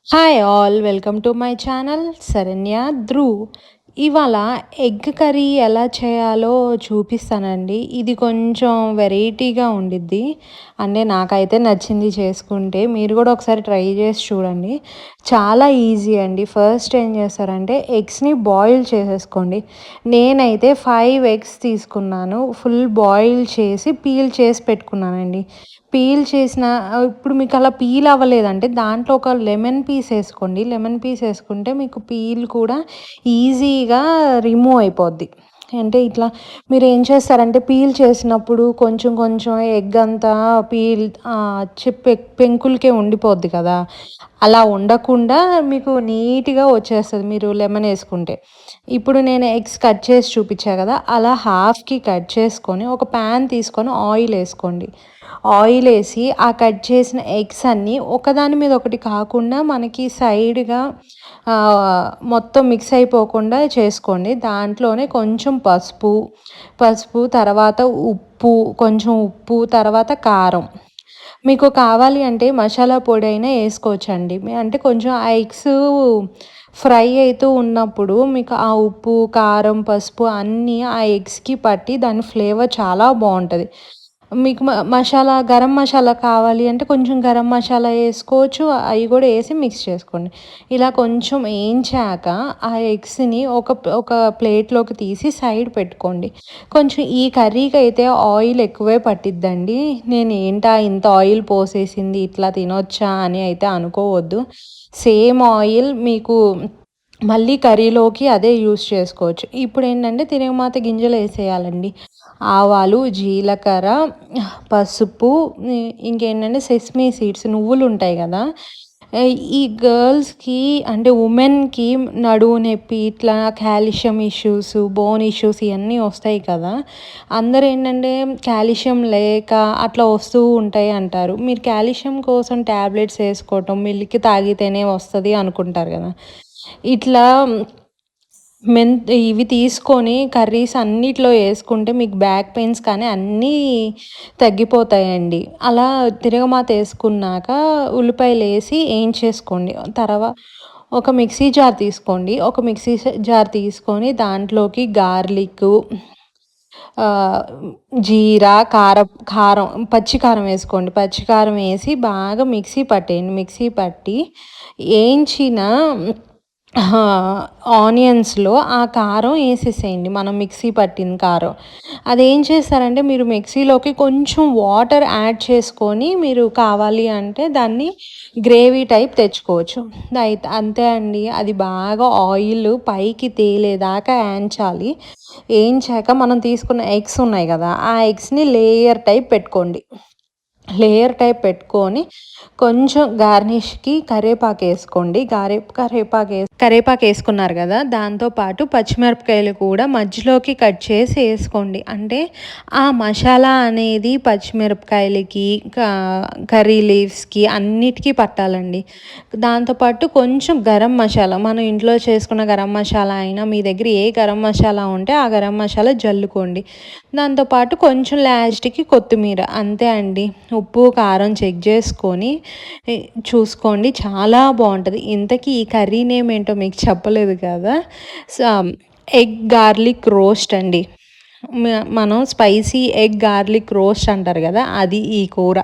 Hi all welcome to my channel Saranya Dhruv. ఇవాళ egg curry ఎలా చేయాలో చూపిస్తానండి. ఇది కొంచెం వెరైటీగా ఉండిద్ది. అంటే నాకైతే నచ్చింది చేసుకుంటే. మీరు కూడా ఒకసారి ట్రై చేసి చూడండి. చాలా ఈజీ అండి. ఫస్ట్ ఏం చేస్తారంటే ఎగ్స్‌ని బాయిల్ చేసేసుకోండి. నేనైతే 5 ఎగ్స్ తీసుకున్నాను. ఫుల్ బాయిల్ చేసి పీల్ చేసి పెట్టుకున్నానండి. పీల్ చేసిన ఇప్పుడు మీకలా పీల్ అవ్వలేదంటే దాంట్లో ఒక లెమన్ పీస్ ఏసుకోండి. లెమన్ పీస్ ఏసుకుంటే మీకు పీల్ కూడా ఈజీగా రిమూవ్ అయిపోద్ది. అంటే ఇట్లా మీరేం చేస్తారంటే పీల్ చేసినప్పుడు కొంచెం కొంచెం ఎగ్ అంతా పీల్ పెంకులకే ఉండిపోద్ది కదా! అలా ఉండకుండా మీకు నీట్‌గా వచ్చేస్తది మీరు లెమన్ ఏసుకుంటే. ఇప్పుడు నేను ఎగ్స్ కట్ చేసి చూపిచ్చా గదా! అలా హాఫ్‌కి కట్ చేసుకొని ఒక పాన్ తీసుకొని ఆయిల్ ఏసుకోండి. ఆయిలేసి ఆ కట్ చేసిన ఎగ్స్ అన్నీ ఒకదాని మీద ఒకటి కాకుండా మనకి సైడ్‌గా మొత్తం మిక్స్ అయిపోకుండా చేసుకోండి. దాంట్లోనే కొంచెం పసుపు తర్వాత ఉప్పు, తర్వాత కారం. మీకు కావాలి అంటే మసాలా పొడైనా ఏసుకోవచ్చండి. అంటే కొంచెం ఆ ఎగ్స్ ఫ్రై అయితూ ఉన్నప్పుడు మీకు ఆ ఉప్పు, కారం, పసుపు అన్నీ ఆ ఎగ్స్‌కి పట్టి దాని ఫ్లేవర్ చాలా బావుంటది. మీకు గరం మసాలా కావాలి అంటే కొంచెం గరం మసాలా ఏసుకోవచ్చు. అయి గూడా ఏసి మిక్స్ చేసుకోండి. ఇలా కొంచెం ఏంచాక ఆ ఎగ్స్‌ని ఒక ప్లేట్‌లోకి తీసి సైడ్ పెట్టుకోండి. కొంచెం ఈ కర్రీకైతే ఆయిల్ ఎక్కువే పట్టిద్దండి. నేనేంటా ఇంత ఆయిల్ పోసేసింది ఇట్లా తినొచ్చా అని అయితే అనుకోవద్దు. సేమ్ ఆయిల్ మీకు మళ్ళీ కర్రీలోకి అదే యూజ్ చేసుకోవచ్చు. ఇప్పుడేంటంటే తిరగమాత గింజలేసేయాలండి. ఆవాలు, జీలకర్ర, పసుపు, ఇంకేంటంటే సెసమీ సీడ్స్ నువ్వులుంటాయి గదా! ఈ గర్ల్స్‌కి అంటే వుమెన్‌కి నడుము నొప్పి, ఇట్లా కాల్షియం ఇష్యూస్, బోన్ ఇష్యూస్ ఇయన్నీ వస్తాయి కదా! అందరేంటంటే కాల్షియం లేక అట్లా వస్తూ ఉంటాయి అంటారు. మీరు కాల్షియం కోసం టాబ్లెట్స్ ఏసుకోవటం, మిల్క్ తాగితేనే వస్తది అనుకుంటారు గదా! ఇట్లా ఇవి తీసుకొని కర్రీస్ అన్నిట్లో యేసుకుంటే మీకు బ్యాక్ పెయిన్స్ కానీ అన్నీ తగ్గిపోతాయండి. అలా తిరగమాత యేసుకున్నాక ఉల్లిపాయలేసి ఏంచేసుకోండి. ఒక మిక్సీ జార్ తీసుకోండి. ఒక మిక్సీ జార్ తీసుకొని దాంట్లోకి గార్లికు, ఆహ్, జీరా, కారం, పచ్చి కారం వేసుకోండి. పచ్చి కారం వేసి బాగా మిక్సీ పట్టేయండి. మిక్సీ పట్టి ఏంచిన ఆనియన్స్‌లో ఆ కారం ఏసేసేయండి. మనం మిక్సీ పట్టిన కారం. అదేం చేస్తారంటే మీరు మిక్సీలోకి కొంచెం వాటర్ యాడ్ చేసుకొని మీరు కావాలి అంటే దాన్ని గ్రేవీ టైప్ తెచ్చుకోవచ్చు. అంతే అండి. అది బాగా ఆయిల్ పైకి తేలేదాకా ఏంచాలి. ఏంచాక మనం తీసుకున్న ఎగ్స్ ఉన్నాయి గదా! ఆ ఎగ్స్‌ని లేయర్ టైప్ పెట్టుకోండి. లేయర్ టైప్ పెట్టుకొని కొంచెం గార్నిష్‌కి కరివేపాకేసుకోండి. కరివేపాకేసుకున్నారు గదా! దాంతో పాటు పచ్చిమిరపకాయలు కూడా మధ్యలోకి కట్ చేసి ఏసుకోండి. అంటే ఆ మసాలా అనేది పచ్చిమిరపకాయలకి, కర్రీ లీవ్స్‌కి అన్నిటికి పట్టాలండి. దాంతో పాటు కొంచెం గరం మసాలా మనం ఇంట్లో చేసుకున్న గరం మసాలా అయినా మీ దగ్గర ఏ గరం మసాలా ఉంటే ఆ గరం మసాలా జల్లుకోండి. దాంతో పాటు కొంచెం లాస్ట్‌కి కొత్తిమీర అంతే అండి. ఉప్పు, కారం చెక్ చేసుకొని ఎ చూసుకోండి. చాలా బావుంటది. ఇంతకీ ఈ కర్రీ నేమ్ ఏంటో మీకు చెప్పలేదు కదా! స ఎగ్ గార్లిక్ రోస్ట్ అండి. మనం స్పైసీ ఎగ్ గార్లిక్ రోస్ట్ అంటారు గదా! అది ఈ కూర.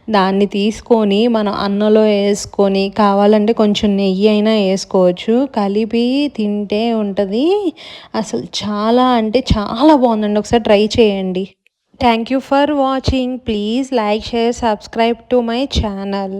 దాన్ని తీసుకొని మనం అన్నంలో యేసుకొని కావాలంటే కొంచెం నెయ్యి అయినా యేసుకోవచ్చు. కలిపి తింటే ఉంటది. అసలు చాలా అంటే చాలా బావుందండి. ఒకసారి ట్రై చేయండి. Thank you for watching. Please like, share, subscribe to my channel.